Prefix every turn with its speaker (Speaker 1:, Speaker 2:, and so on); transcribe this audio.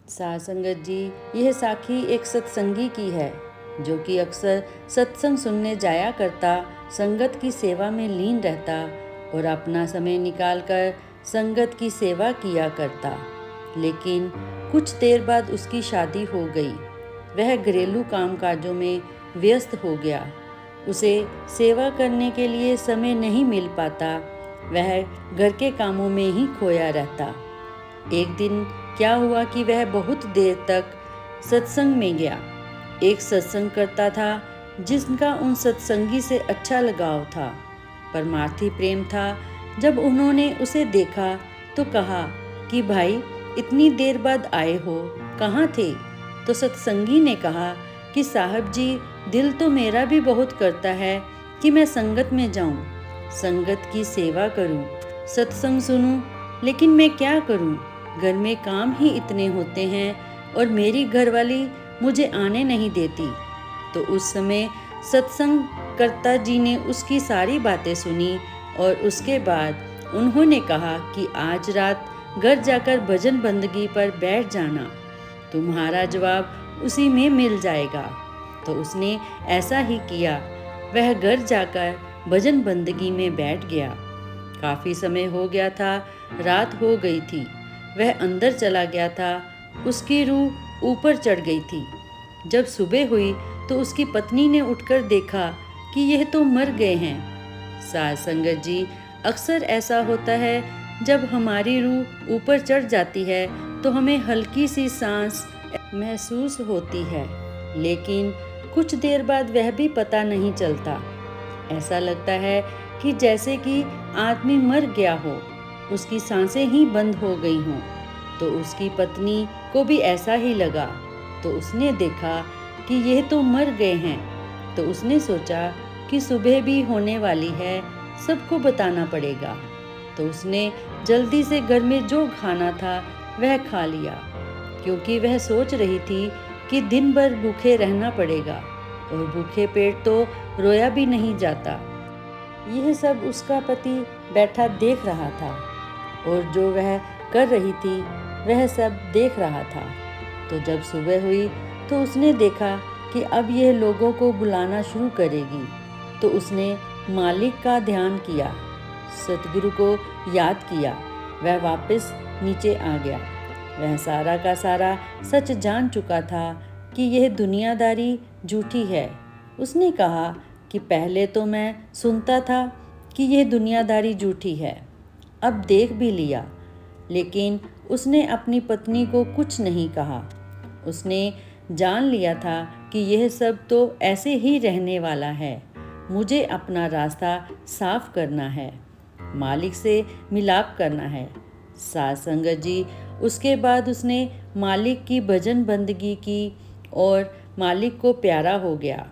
Speaker 1: साध संगत जी, यह साखी एक सत्संगी की है जो कि अक्सर सत्संग सुनने जाया करता, संगत की सेवा में लीन रहता और अपना समय निकालकर संगत की सेवा किया करता। लेकिन कुछ देर बाद उसकी शादी हो गई। वह घरेलू कामकाजों में व्यस्त हो गया। उसे सेवा करने के लिए समय नहीं मिल पाता। वह घर के कामों में ही खोया रहता। एक दिन क्या हुआ कि वह बहुत देर तक सत्संग में गया। एक सत्संग करता था जिसका उन सत्संगी से अच्छा लगाव था, परमार्थी प्रेम था। जब उन्होंने उसे देखा तो कहा कि भाई, इतनी देर बाद आए हो, कहाँ थे? तो सत्संगी ने कहा कि साहब जी, दिल तो मेरा भी बहुत करता है कि मैं संगत में जाऊं, संगत की सेवा करूं, सत्संग सुनूं, लेकिन मैं क्या करूं? घर में काम ही इतने होते हैं और मेरी घरवाली मुझे आने नहीं देती। तो उस समय सत्संग कर्ता जी ने उसकी सारी बातें सुनी और उसके बाद उन्होंने कहा कि आज रात घर जाकर भजन बंदगी पर बैठ जाना, तुम्हारा जवाब उसी में मिल जाएगा। तो उसने ऐसा ही किया। वह घर जाकर भजन बंदगी में बैठ गया। काफ़ी समय हो गया था, रात हो गई थी। वह अंदर चला गया था। उसकी रूह ऊपर चढ़ गई थी। जब सुबह हुई तो उसकी पत्नी ने उठकर देखा कि यह तो मर गए हैं। साध संगत जी, अक्सर ऐसा होता है, जब हमारी रूह ऊपर चढ़ जाती है तो हमें हल्की सी सांस महसूस होती है, लेकिन कुछ देर बाद वह भी पता नहीं चलता। ऐसा लगता है कि जैसे कि आदमी मर गया हो, उसकी सांसें ही बंद हो गई हों। तो उसकी पत्नी को भी ऐसा ही लगा। तो उसने देखा कि यह तो मर गए हैं। तो उसने सोचा कि सुबह भी होने वाली है, सबको बताना पड़ेगा। तो उसने जल्दी से घर में जो खाना था वह खा लिया, क्योंकि वह सोच रही थी कि दिन भर भूखे रहना पड़ेगा और भूखे पेट तो रोया भी नहीं जाता। यह सब उसका पति बैठा देख रहा था और जो वह कर रही थी वह सब देख रहा था। तो जब सुबह हुई तो उसने देखा कि अब यह लोगों को बुलाना शुरू करेगी। तो उसने मालिक का ध्यान किया, सतगुरु को याद किया। वह वापस नीचे आ गया। वह सारा का सारा सच जान चुका था कि यह दुनियादारी झूठी है। उसने कहा कि पहले तो मैं सुनता था कि यह दुनियादारी झूठी है, अब देख भी लिया। लेकिन उसने अपनी पत्नी को कुछ नहीं कहा। उसने जान लिया था कि यह सब तो ऐसे ही रहने वाला है। मुझे अपना रास्ता साफ करना है, मालिक से मिलाप करना है। साध संगत जी, उसके बाद उसने मालिक की भजन बंदगी की और मालिक को प्यारा हो गया।